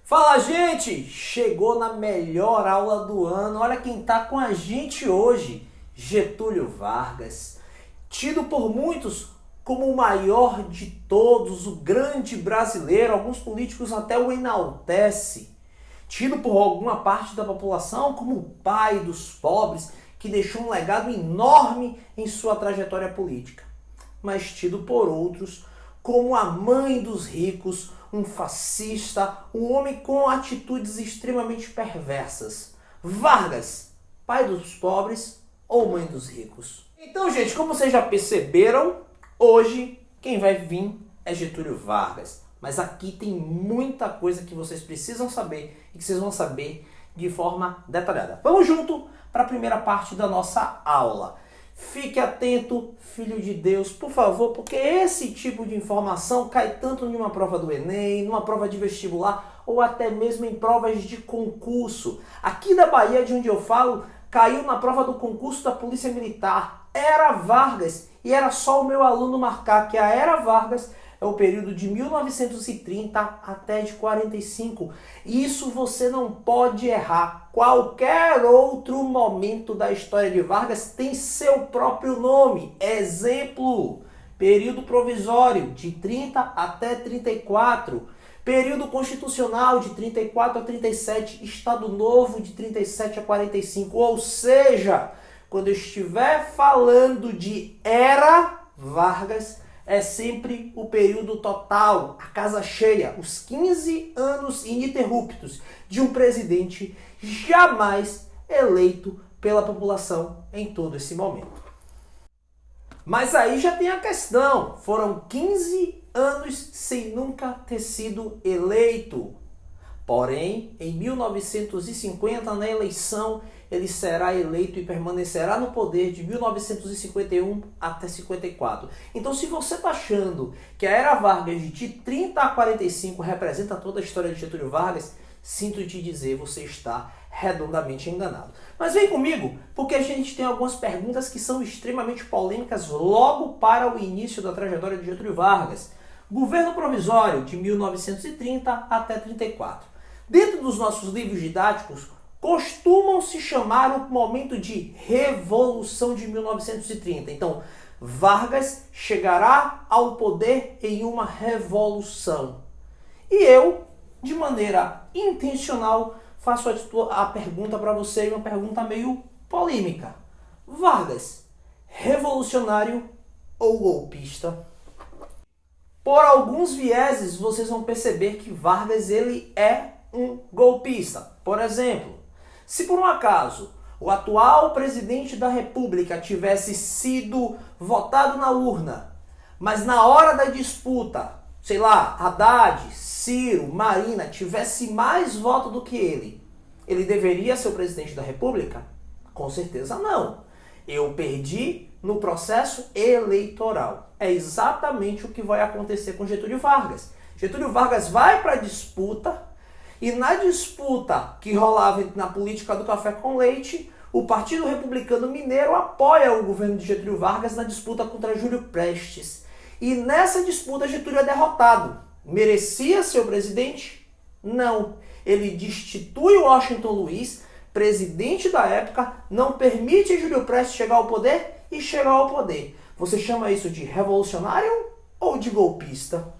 Fala, gente! Chegou na melhor aula do ano. Olha quem está com a gente hoje. Getúlio Vargas, tido por muitos como o maior de todos, o grande brasileiro. Alguns políticos até o enaltecem. Tido por alguma parte da população como o pai dos pobres, que deixou um legado enorme em sua trajetória política. Mas tido por outros como a mãe dos ricos, um fascista, um homem com atitudes extremamente perversas. Vargas, pai dos pobres ou mãe dos ricos? Então, gente, como vocês já perceberam, hoje quem vai vir é Getúlio Vargas. Mas aqui tem muita coisa que vocês precisam saber e que vocês vão saber de forma detalhada. Vamos junto para a primeira parte da nossa aula. Fique atento, filho de Deus, por favor, porque esse tipo de informação cai tanto em uma prova do Enem, numa prova de vestibular ou até mesmo em provas de concurso. Aqui da Bahia, de onde eu falo, caiu na prova do concurso da Polícia Militar. Era Vargas, e era só o meu aluno marcar que a Era Vargas é o período de 1930 até de 45. Isso você não pode errar. Qualquer outro momento da história de Vargas tem seu próprio nome. Exemplo, período provisório de 30 até 34. Período constitucional de 34 a 37. Estado Novo de 37 a 45. Ou seja, quando eu estiver falando de Era Vargas, é sempre o período total, a casa cheia, os 15 anos ininterruptos de um presidente jamais eleito pela população em todo esse momento. Mas aí já tem a questão, foram 15 anos sem nunca ter sido eleito. Porém, em 1950, na eleição, ele será eleito e permanecerá no poder de 1951 até 54. Então, se você está achando que a Era Vargas de 30 a 45 representa toda a história de Getúlio Vargas, sinto te dizer, você está redondamente enganado. Mas vem comigo, porque a gente tem algumas perguntas que são extremamente polêmicas logo para o início da trajetória de Getúlio Vargas. Governo provisório de 1930 até 34. Dentro dos nossos livros didáticos, costumam se chamar o momento de Revolução de 1930. Então, Vargas chegará ao poder em uma revolução. E eu, de maneira intencional, faço a pergunta para você, uma pergunta meio polêmica. Vargas, revolucionário ou golpista? Por alguns vieses, vocês vão perceber que Vargas ele é um golpista. Por exemplo, se por um acaso o atual presidente da República tivesse sido votado na urna, mas na hora da disputa, sei lá, Haddad, Ciro, Marina, tivesse mais voto do que ele deveria ser o presidente da República? Com certeza não. Eu perdi no processo eleitoral. É exatamente o que vai acontecer com Getúlio Vargas. Getúlio Vargas vai para a disputa, e na disputa que rolava na política do café com leite, o Partido Republicano Mineiro apoia o governo de Getúlio Vargas na disputa contra Júlio Prestes. E nessa disputa Getúlio é derrotado. Merecia ser o presidente? Não. Ele destitui Washington Luiz, presidente da época, não permite Júlio Prestes chegar ao poder e chegar ao poder. Você chama isso de revolucionário ou de golpista?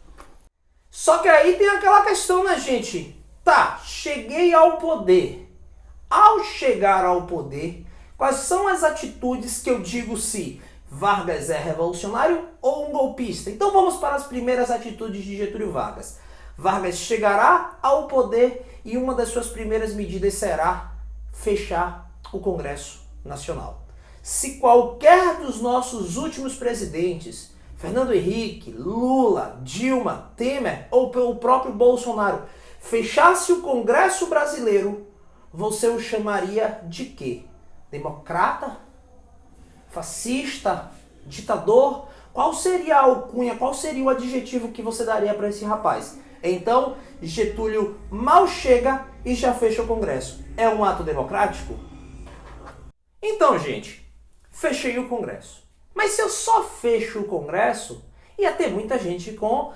Só que aí tem aquela questão, né, gente? Tá, cheguei ao poder. Ao chegar ao poder, quais são as atitudes que eu digo se Vargas é revolucionário ou um golpista? Então vamos para as primeiras atitudes de Getúlio Vargas. Vargas chegará ao poder e uma das suas primeiras medidas será fechar o Congresso Nacional. Se qualquer dos nossos últimos presidentes, Fernando Henrique, Lula, Dilma, Temer ou o próprio Bolsonaro, fechasse o Congresso brasileiro, você o chamaria de quê? Democrata? Fascista? Ditador? Qual seria a alcunha, qual seria o adjetivo que você daria para esse rapaz? Então, Getúlio mal chega e já fecha o Congresso. É um ato democrático? Então, gente, fechei o Congresso. Mas se eu só fecho o Congresso, ia ter muita gente com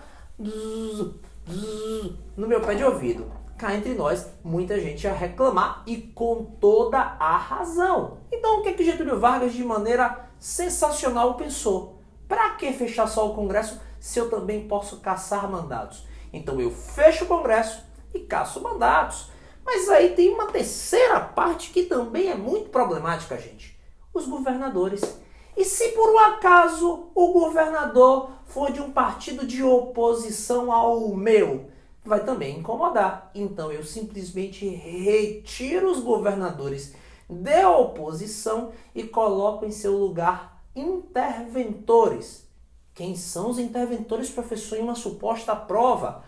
no meu pé de ouvido. cá entre nós, muita gente ia reclamar e com toda a razão. Então o que Getúlio Vargas de maneira sensacional pensou? Para que fechar só o Congresso se eu também posso caçar mandatos? Então eu fecho o Congresso e caço mandatos. Mas aí tem uma terceira parte que também é muito problemática, gente. Os governadores. E se por um acaso o governador for de um partido de oposição ao meu, vai também incomodar. Então eu simplesmente retiro os governadores de oposição e coloco em seu lugar interventores. Quem são os interventores, professor, em uma suposta prova?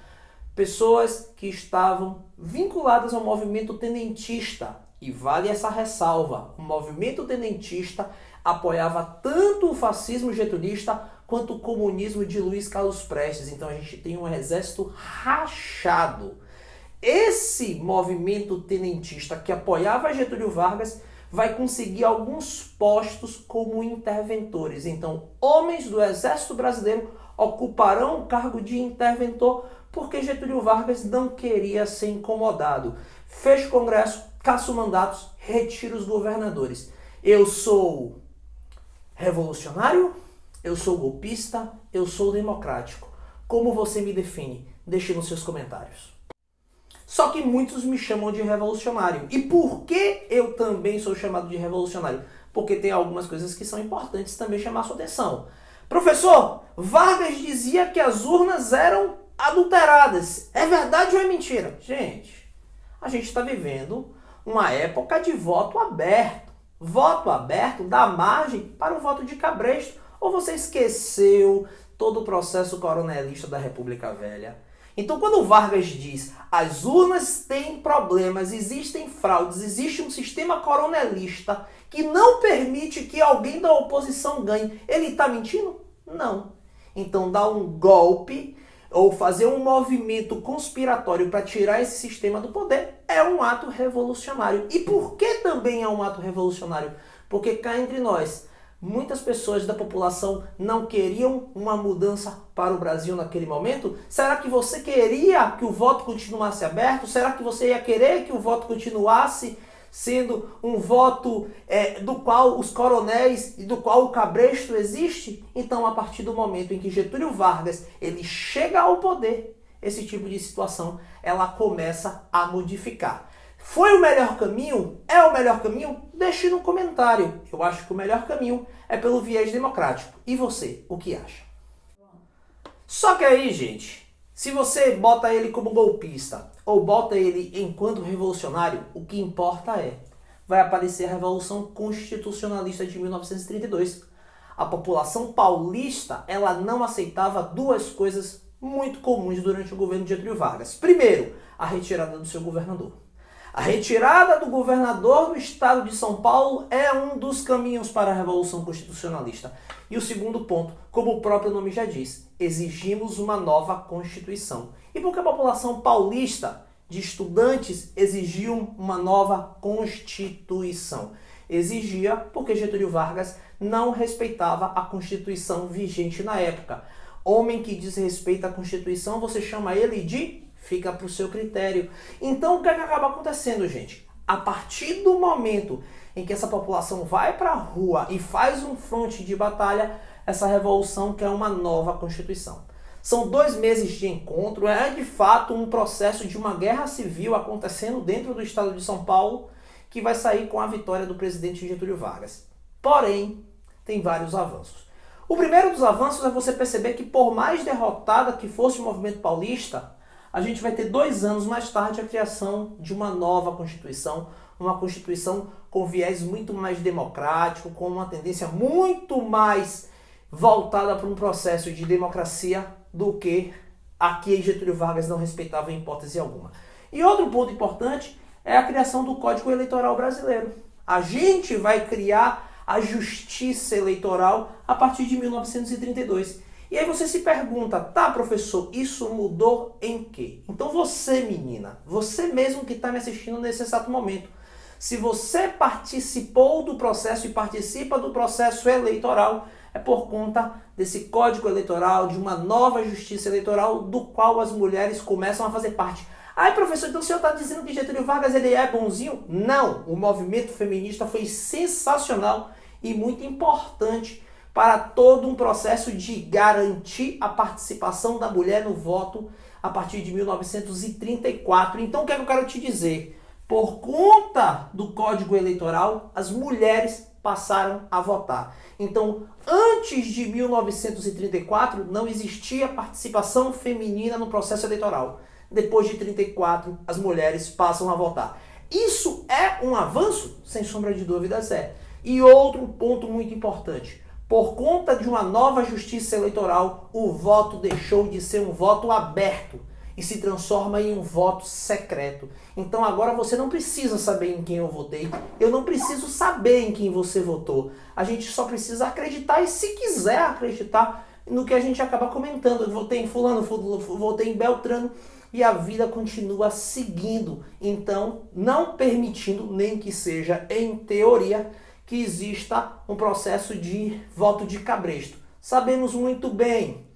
Pessoas que estavam vinculadas ao movimento tenentista. E vale essa ressalva, o movimento tenentista apoiava tanto o fascismo getulista quanto o comunismo de Luiz Carlos Prestes. Então a gente tem um exército rachado. Esse movimento tenentista que apoiava Getúlio Vargas vai conseguir alguns postos como interventores. Então, homens do Exército Brasileiro ocuparão o cargo de interventor porque Getúlio Vargas não queria ser incomodado. Fecha o Congresso, caça mandatos, retira os governadores. Eu sou revolucionário, eu sou golpista, eu sou democrático. Como você me define? Deixe nos seus comentários. Só que muitos me chamam de revolucionário. E por que eu também sou chamado de revolucionário? Porque tem algumas coisas que são importantes também chamar sua atenção. Professor, Vargas dizia que as urnas eram adulteradas. É verdade ou é mentira? Gente, a gente está vivendo uma época de voto aberto. Voto aberto dá margem para o voto de cabresto. Ou você esqueceu todo o processo coronelista da República Velha? Então, quando o Vargas diz as urnas têm problemas, existem fraudes, existe um sistema coronelista que não permite que alguém da oposição ganhe, ele está mentindo? Não. Então, dar um golpe ou fazer um movimento conspiratório para tirar esse sistema do poder é um ato revolucionário. E por que também é um ato revolucionário? Porque cá entre nós, muitas pessoas da população não queriam uma mudança para o Brasil naquele momento. Será que você queria que o voto continuasse aberto? Será que você ia querer que o voto continuasse sendo um voto do qual os coronéis e do qual o cabresto existe? Então, a partir do momento em que Getúlio Vargas ele chega ao poder, esse tipo de situação ela começa a modificar. Foi o melhor caminho? É o melhor caminho? Deixe no comentário. Eu acho que o melhor caminho é pelo viés democrático. E você, o que acha? Só que aí, gente, se você bota ele como golpista ou bota ele enquanto revolucionário, o que importa vai aparecer a Revolução Constitucionalista de 1932. A população paulista, ela não aceitava duas coisas muito comuns durante o governo de Getúlio Vargas. Primeiro, a retirada do seu governador. A retirada do governador do estado de São Paulo é um dos caminhos para a Revolução Constitucionalista. E o segundo ponto, como o próprio nome já diz, exigimos uma nova Constituição. E por que a população paulista de estudantes exigiam uma nova Constituição? Exigia porque Getúlio Vargas não respeitava a Constituição vigente na época. Homem que desrespeita a Constituição, você chama ele de... Fica para o seu critério. Então, o que acaba acontecendo, gente? A partir do momento em que essa população vai para a rua e faz um fronte de batalha, essa revolução quer uma nova Constituição. São 2 meses de encontro, é de fato um processo de uma guerra civil acontecendo dentro do estado de São Paulo, que vai sair com a vitória do presidente Getúlio Vargas. Porém, tem vários avanços. O primeiro dos avanços é você perceber que, por mais derrotada que fosse o movimento paulista, a gente vai ter 2 anos mais tarde a criação de uma nova Constituição, uma Constituição com viés muito mais democrático, com uma tendência muito mais voltada para um processo de democracia do que aqui Getúlio Vargas não respeitava em hipótese alguma. E outro ponto importante é a criação do Código Eleitoral Brasileiro. A gente vai criar a Justiça Eleitoral a partir de 1932. E aí você se pergunta, tá, professor, isso mudou em quê? Então você, menina, você mesmo que está me assistindo nesse exato momento, se você participou do processo e participa do processo eleitoral, é por conta desse Código Eleitoral, de uma nova Justiça Eleitoral, do qual as mulheres começam a fazer parte. Aí, professor, então o senhor está dizendo que Getúlio Vargas ele é bonzinho? Não, o movimento feminista foi sensacional e muito importante para todo um processo de garantir a participação da mulher no voto a partir de 1934. Então, o que é que eu quero te dizer? Por conta do Código Eleitoral, as mulheres passaram a votar. Então, antes de 1934, não existia participação feminina no processo eleitoral. Depois de 34, as mulheres passam a votar. Isso é um avanço? Sem sombra de dúvidas é. E outro ponto muito importante. Por conta de uma nova justiça eleitoral, o voto deixou de ser um voto aberto e se transforma em um voto secreto. Então agora você não precisa saber em quem eu votei, eu não preciso saber em quem você votou. A gente só precisa acreditar e, se quiser acreditar, no que a gente acaba comentando. Eu votei em fulano, votei em Beltrano, e a vida continua seguindo. Então, não permitindo, nem que seja em teoria, que exista um processo de voto de cabresto. Sabemos muito bem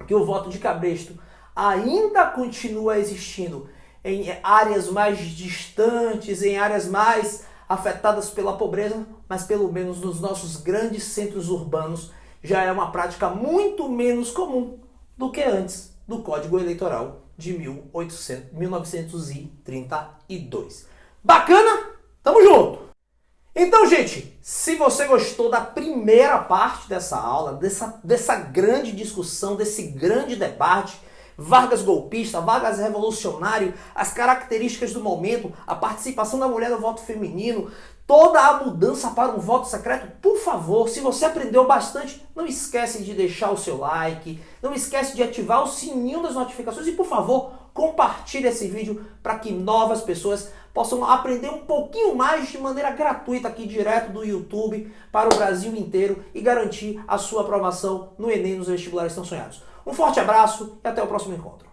que o voto de cabresto ainda continua existindo em áreas mais distantes, em áreas mais afetadas pela pobreza, mas pelo menos nos nossos grandes centros urbanos já é uma prática muito menos comum do que antes do Código Eleitoral de 1932. Bacana? Tamo junto! Então, gente, se você gostou da primeira parte dessa aula, dessa grande discussão, desse grande debate, Vargas golpista, Vargas revolucionário, as características do momento, a participação da mulher no voto feminino, toda a mudança para um voto secreto, por favor, se você aprendeu bastante, não esquece de deixar o seu like, não esquece de ativar o sininho das notificações e, por favor, compartilhe esse vídeo para que novas pessoas possam aprender um pouquinho mais de maneira gratuita aqui direto do YouTube para o Brasil inteiro e garantir a sua aprovação no Enem, nos vestibulares tão sonhados. Um forte abraço e até o próximo encontro.